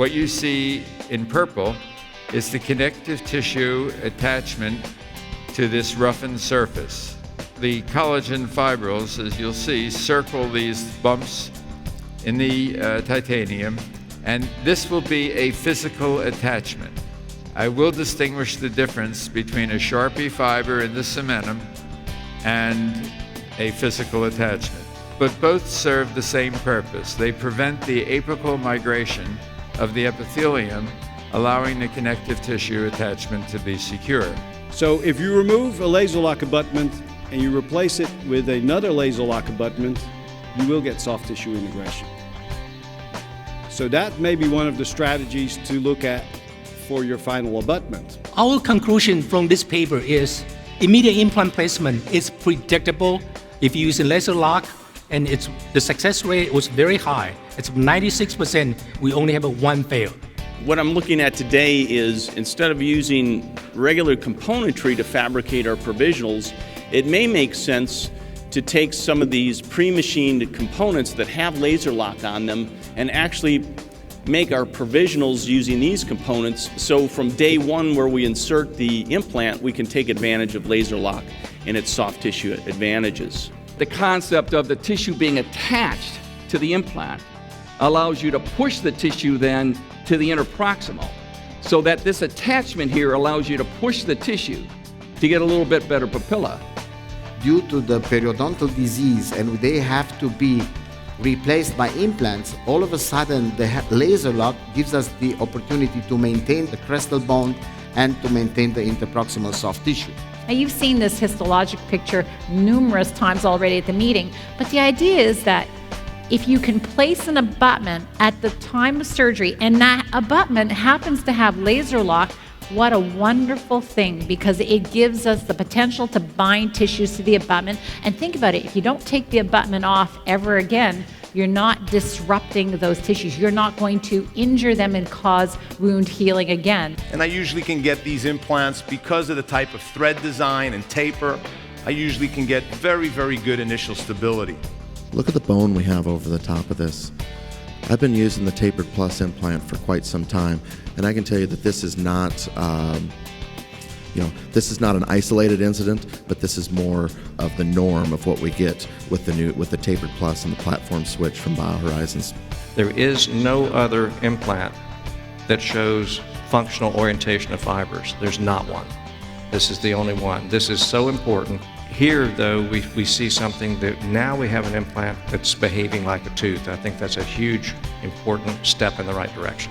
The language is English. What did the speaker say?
What you see in purple is the connective tissue attachment to this roughened surface. The collagen fibrils, as you'll see, circle these bumps in the titanium, and this will be a physical attachment. I will distinguish the difference between a Sharpie fiber in the cementum and a physical attachment. But both serve the same purpose. They prevent the apical migration of the epithelium, allowing the connective tissue attachment to be secure. So if you remove a Laser-lok abutment and you replace it with another Laser-lok abutment, you will get soft tissue integration. So that may be one of the strategies to look at for your final abutment. Our conclusion from this paper is immediate implant placement is predictable if you use a Laser-lok, and the success rate was very high. It's 96%, we only have one fail. What I'm looking at today is, instead of using regular componentry to fabricate our provisionals, it may make sense to take some of these pre-machined components that have Laser-lok on them and actually make our provisionals using these components, so from day one where we insert the implant, we can take advantage of Laser-lok and its soft tissue advantages. The concept of the tissue being attached to the implant allows you to push the tissue then to the interproximal, so that this attachment here allows you to push the tissue to get a little bit better papilla. Due to the periodontal disease, and they have to be replaced by implants, all of a sudden the Laser-lok gives us the opportunity to maintain the crestal bone and to maintain the interproximal soft tissue. Now, you've seen this histologic picture numerous times already at the meeting, but the idea is that if you can place an abutment at the time of surgery and that abutment happens to have Laser-lok, what a wonderful thing, because it gives us the potential to bind tissues to the abutment. And think about it, if you don't take the abutment off ever again, you're not disrupting those tissues. You're not going to injure them and cause wound healing again. And I usually can get these implants because of the type of thread design and taper. I usually can get very, very good initial stability. Look at the bone we have over the top of this. I've been using the Tapered Plus implant for quite some time, and I can tell you that this is not, this is not an isolated incident, but this is more of the norm of what we get with the Tapered Plus and the platform switch from BioHorizons. There is no other implant that shows functional orientation of fibers. There's not one. This is the only one. This is so important. Here, though, we see something that now we have an implant that's behaving like a tooth. I think that's a huge, important step in the right direction.